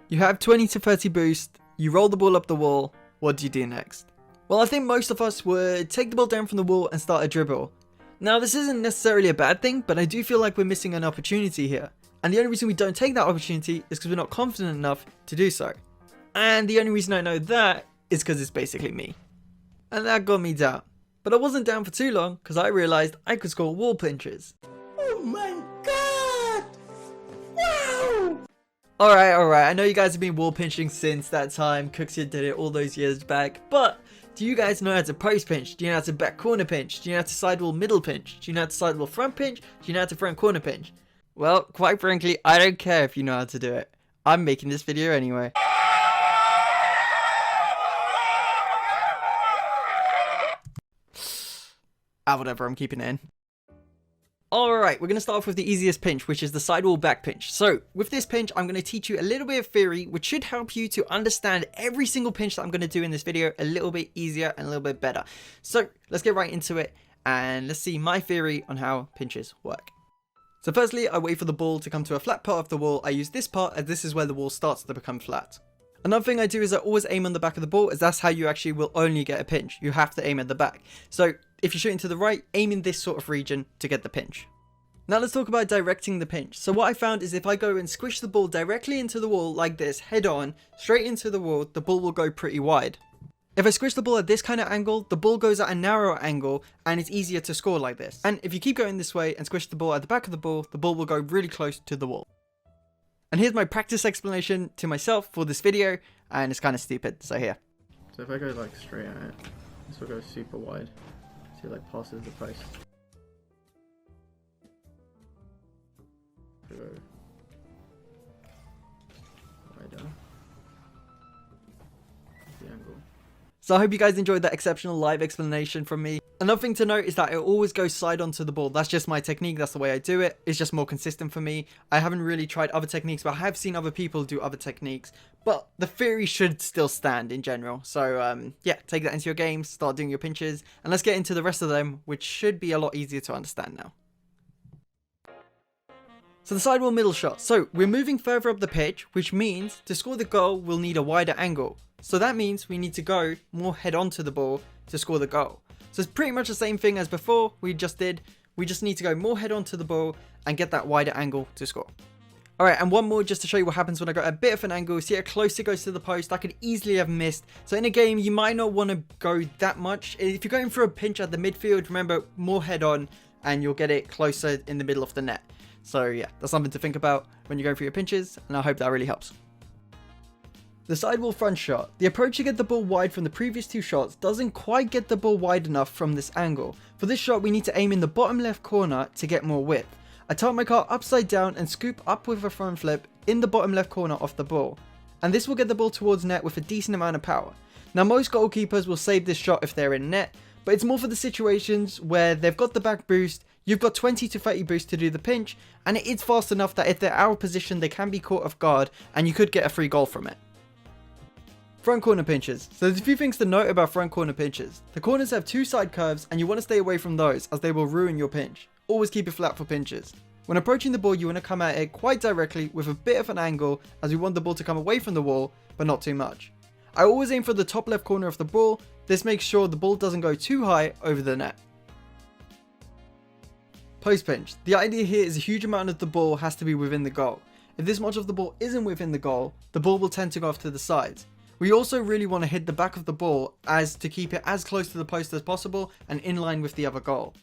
You have 20 to 30 boost, you roll the ball up the wall, what do you do next? Well, I think most of us would take the ball down from the wall and start a dribble. Now, this isn't necessarily a bad thing, but I do feel like we're missing an opportunity here. And the only reason we don't take that opportunity is because we're not confident enough to do so. And the only reason I know that is because it's basically me. And that got me down. But I wasn't down for too long because I realized I could score wall pinches. Oh my god! Wow! Alright, I know you guys have been wall pinching since that time. Cooksie did it all those years back, but do you guys know how to post pinch? Do you know how to back corner pinch? Do you know how to sidewall middle pinch? Do you know how to sidewall front pinch? Do you know how to front corner pinch? Well, quite frankly, I don't care if you know how to do it. I'm making this video anyway. Whatever, I'm keeping it in. Alright, we're going to start off with the easiest pinch, which is the sidewall back pinch. So, with this pinch, I'm going to teach you a little bit of theory, which should help you to understand every single pinch that I'm going to do in this video a little bit easier and a little bit better. So, let's get right into it, and let's see my theory on how pinches work. So firstly, I wait for the ball to come to a flat part of the wall. I use this part as this is where the wall starts to become flat. Another thing I do is I always aim on the back of the ball, as that's how you actually will only get a pinch. You have to aim at the back. So if you're shooting to the right, aim in this sort of region to get the pinch. Now let's talk about directing the pinch. So what I found is if I go and squish the ball directly into the wall like this, head on, straight into the wall, the ball will go pretty wide. If I squish the ball at this kind of angle, the ball goes at a narrower angle and it's easier to score like this. And if you keep going this way and squish the ball at the back of the ball will go really close to the wall. And here's my practice explanation to myself for this video, and it's kind of stupid, so here. So if I go like straight at it, this will go super wide. So it like passes the post. Go wider. The angle. So I hope you guys enjoyed that exceptional live explanation from me. Another thing to note is that it always goes side onto the ball. That's just my technique, that's the way I do it. It's just more consistent for me. I haven't really tried other techniques, but I have seen other people do other techniques. But the theory should still stand in general. So yeah, take that into your games, start doing your pinches, and let's get into the rest of them, which should be a lot easier to understand now. So the sidewall middle shot. So we're moving further up the pitch, which means to score the goal, we'll need a wider angle. So that means we need to go more head on to the ball to score the goal. So it's pretty much the same thing as before we just did. We just need to go more head on to the ball and get that wider angle to score. Alright, and one more just to show you what happens when I got a bit of an angle. See how close it goes to the post? I could easily have missed. So in a game, you might not want to go that much. If you're going for a pinch at the midfield, remember, more head on and you'll get it closer in the middle of the net. So yeah, that's something to think about when you're going for your pinches, and I hope that really helps. The sidewall front shot. The approach to get the ball wide from the previous two shots doesn't quite get the ball wide enough from this angle. For this shot, we need to aim in the bottom left corner to get more width. I tilt my car upside down and scoop up with a front flip in the bottom left corner of the ball. And this will get the ball towards net with a decent amount of power. Now most goalkeepers will save this shot if they're in net, but it's more for the situations where they've got the back boost, you've got 20 to 30 boost to do the pinch, and it is fast enough that if they're out of position, they can be caught off guard, and you could get a free goal from it. Front corner pinches. So there's a few things to note about front corner pinches. The corners have two side curves, and you want to stay away from those, as they will ruin your pinch. Always keep it flat for pinches. When approaching the ball, you want to come at it quite directly with a bit of an angle, as we want the ball to come away from the wall, but not too much. I always aim for the top left corner of the ball. This makes sure the ball doesn't go too high over the net. Post pinch. The idea here is a huge amount of the ball has to be within the goal. If this much of the ball isn't within the goal, the ball will tend to go off to the sides. We also really want to hit the back of the ball as to keep it as close to the post as possible and in line with the other goal.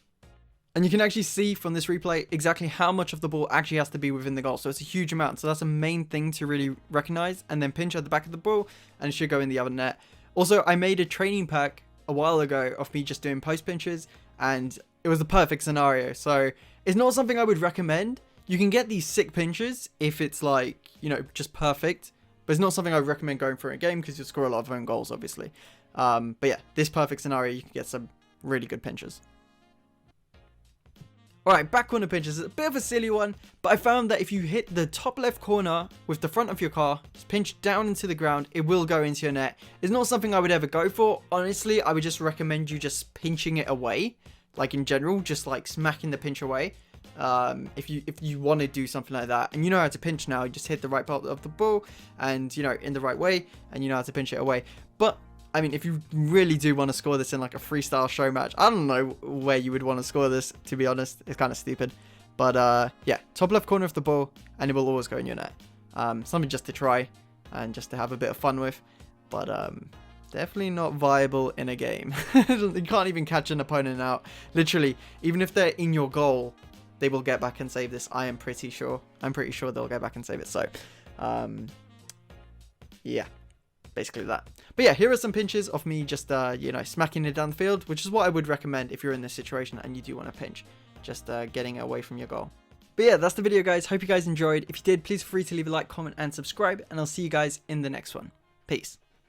And you can actually see from this replay exactly how much of the ball actually has to be within the goal. So it's a huge amount. So that's a main thing to really recognize, and then pinch at the back of the ball and it should go in the other net. Also, I made a training pack a while ago of me just doing post pinches, and it was the perfect scenario. So it's not something I would recommend. You can get these sick pinches if it's like, you know, just perfect, but it's not something I would recommend going for a game because you'll score a lot of own goals, obviously. But yeah, this perfect scenario, you can get some really good pinches. Alright, back corner pinches is a bit of a silly one, but I found that if you hit the top left corner with the front of your car, just pinch down into the ground, it will go into your net. It's not something I would ever go for. Honestly, I would just recommend you just pinching it away. Like in general, just like smacking the pinch away. if you want to do something like that, and you know how to pinch now, you just hit the right part of the ball, and you know, in the right way, and you know how to pinch it away. But I mean, if you really do want to score this in like a freestyle show match, I don't know where you would want to score this, to be honest. It's kind of stupid. But yeah, top left corner of the ball, and it will always go in your net. Something just to try and just to have a bit of fun with. But definitely not viable in a game. You can't even catch an opponent out. Literally, even if they're in your goal, they will get back and save this. I am pretty sure. I'm pretty sure they'll get back and save it. So, yeah. Basically that. But yeah, here are some pinches of me just, you know, smacking it down the field, which is what I would recommend if you're in this situation and you do want to pinch. Just getting away from your goal. But yeah, that's the video, guys. Hope you guys enjoyed. If you did, please feel free to leave a like, comment, and subscribe, and I'll see you guys in the next one. Peace.